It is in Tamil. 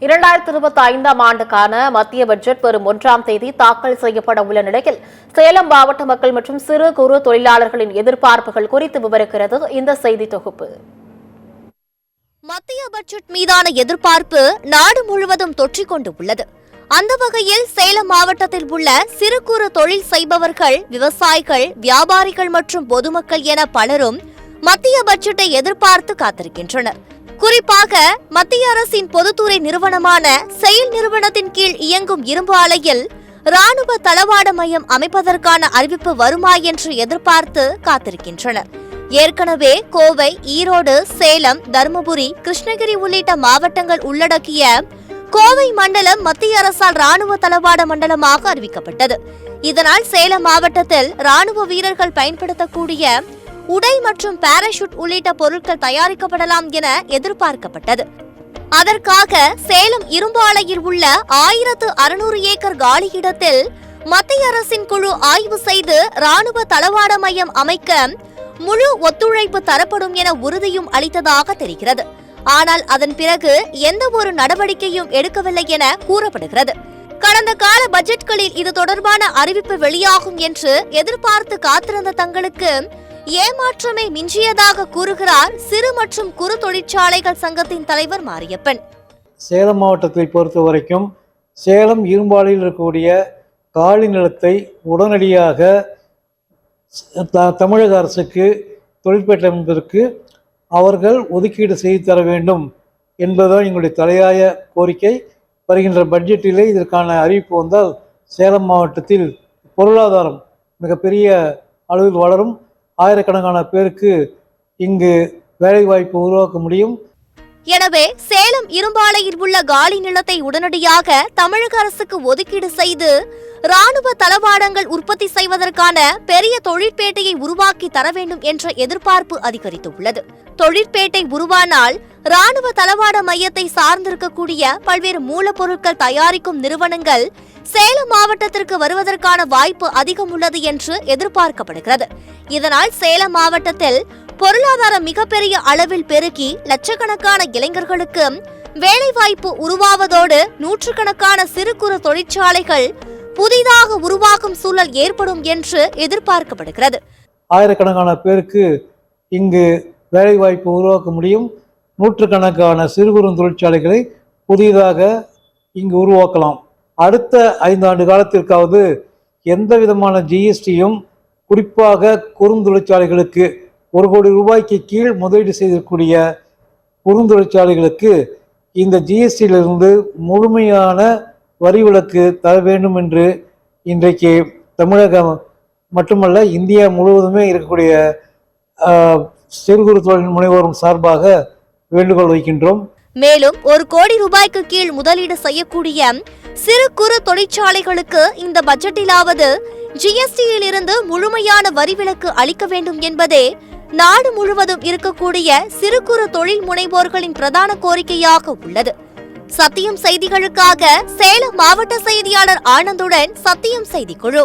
2025ஆம் ஆண்டுக்கான மத்திய பட்ஜெட் வரும் 1ஆம் தேதி தாக்கல் செய்யப்பட உள்ள நிலையில் சேலம் மாவட்ட மக்கள் மற்றும் சிறு குறு தொழிலாளர்களின் எதிர்பார்ப்புகள் குறித்து விவரிக்கிறது இந்த செய்தி தொகுப்பு. மத்திய பட்ஜெட் மீதான எதிர்பார்ப்பு நாடு முழுவதும் தொற்றிக்கொண்டு உள்ளது. அந்த வகையில் சேலம் மாவட்டத்தில் உள்ள சிறு குறு தொழில் செய்பவர்கள், விவசாயிகள், வியாபாரிகள் மற்றும் பொதுமக்கள் என பலரும் மத்திய பட்ஜெட்டை எதிர்பார்த்து காத்திருக்கின்றனர். குறிப்பாக மத்திய அரசின் பொதுத்துறை நிறுவனமான செயல் நிறுவனத்தின் கீழ் இயங்கும் இரும்பு ஆலையில் ராணுவ தளவாட மையம் அமைப்பதற்கான அறிவிப்பு வருமா என்று எதிர்பார்த்து காத்திருக்கின்றனர். ஏற்கனவே கோவை, ஈரோடு, சேலம், தருமபுரி, கிருஷ்ணகிரி உள்ளிட்ட மாவட்டங்கள் உள்ளடக்கிய கோவை மண்டலம் மத்திய அரசால் ராணுவ தளவாட மண்டலமாக அறிவிக்கப்பட்டது. இதனால் சேலம் மாவட்டத்தில் ராணுவ வீரர்கள் பயன்படுத்தக்கூடிய உடை மற்றும் பாராசூட் உள்ளிட்ட பொருட்கள் தயாரிக்கப்படலாம் என எதிர்பார்க்கப்பட்டது. அதற்காக சேலம் இரும்பு ஆலையில் உள்ள 1600 ஏக்கர் காலி இடத்தில் மத்திய அரசின் குழு ஆய்வு செய்து ராணுவ தளவாட மையம் அமைக்க முழு ஒத்துழைப்பு தரப்படும் என உறுதியும் அளித்ததாக தெரிகிறது. ஆனால் அதன் பிறகு எந்த ஒரு நடவடிக்கையும் எடுக்கவில்லை என கூறப்படுகிறது. கடந்த கால பட்ஜெட்களில் இது தொடர்பான அறிவிப்பு வெளியாகும் என்று எதிர்பார்த்து காத்திருந்த தங்களுக்கு ஏமாற்றமே மிஞ்சியதாக கூறுகிறார் சிறு மற்றும் குறு தொழிற்சாலைகள் சங்கத்தின் தலைவர் மாரியப்பன். சேலம் மாவட்டத்தை பொறுத்த வரைக்கும் சேலம் இரும்பாலையில் இருக்கக்கூடிய காலி நிலத்தை உடனடியாக தமிழக அரசுக்கு தொழிற்பேட்டை அமைப்பதற்கு அவர்கள் ஒதுக்கீடு செய்து தர வேண்டும் என்பதுதான் எங்களுடைய தலையாய கோரிக்கை. வருகின்ற பட்ஜெட்டிலே இதற்கான அறிவிப்பு வந்தால் சேலம் மாவட்டத்தில் பொருளாதாரம் மிகப்பெரிய அளவில் வளரும். ஆயிரக்கணக்கான பேருக்கு இங்கு வேலைவாய்ப்பு உருவாக்க முடியும். எனவே சேலம் இரும்பாலையில் உள்ள காலி நிலத்தை உடனடியாக தமிழக அரசுக்கு ஒதுக்கீடு செய்து ராணுவ தளவாடங்கள் உற்பத்தி செய்வதற்கான பெரிய தொழிற்பேட்டையை உருவாக்கி தர வேண்டும் என்ற எதிர்பார்ப்பு அதிகரித்துள்ளது. தொழிற்பேட்டை உருவானால் ராணுவ தளவாட மையத்தை சார்ந்திருக்கக்கூடிய பல்வேறு மூலப்பொருட்கள் தயாரிக்கும் நிறுவனங்கள் சேலம் மாவட்டத்திற்கு வருவதற்கான வாய்ப்பு அதிகம் உள்ளது என்று எதிர்பார்க்கப்படுகிறது. இதனால் சேலம் மாவட்டத்தில் பொருளாதாரம் மிகப்பெரிய அளவில் பெருகி லட்சக்கணக்கான இளைஞர்களுக்கு வேலைவாய்ப்பு உருவாவதோடு நூற்றுக்கணக்கான சிறு குறு தொழிற்சாலைகள் புதிதாக உருவாகும் சூழல் ஏற்படும் என்று எதிர்பார்க்கப்படுகிறது. ஆயிரக்கணக்கான பேருக்கு இங்கு வேலைவாய்ப்பு உருவாக்க முடியும். நூற்றுக்கணக்கான சிறு குறு தொழிற்சாலைகளை புதிதாக இங்கு உருவாக்கலாம். அடுத்த 5 ஆண்டு காலத்திற்காவது எந்த விதமான ஜிஎஸ்டியும் குறிப்பாக குறுந்தொழிற்சாலைகளுக்கு 1 கோடி ரூபாய்க்கு கீழ் முதலீடு செய்திருக்கக்கூடிய குறுந்தொழிற்சாலைகளுக்கு இந்த ஜிஎஸ்டியிலிருந்து முழுமையான வரி விலக்கு தர வேண்டும் என்று இன்றைக்கு தமிழகம் மட்டுமல்ல இந்தியா முழுவதுமே இருக்கக்கூடிய சிறு குறு தொழில் முனைவோரும் சார்பாக வேண்டுகோள் வைக்கின்றோம். மேலும் 1 கோடி ரூபாய்க்கு கீழ் முதலீடு செய்யக்கூடிய சிறு குறு தொழிற்சாலைகளுக்கு இந்த பட்ஜெட்டிலாவது ஜிஎஸ்டியில் இருந்து முழுமையான வரி விலக்கு அளிக்க வேண்டும் என்பதே நாடு முழுவதும் இருக்கக்கூடிய சிறு குறு தொழில் முனைவோர்களின் பிரதான கோரிக்கையாக உள்ளது. சத்தியம் செய்திகளுக்காக சேலம் மாவட்ட செய்தியாளர் ஆனந்துடன் சத்தியம் செய்திக்குழு.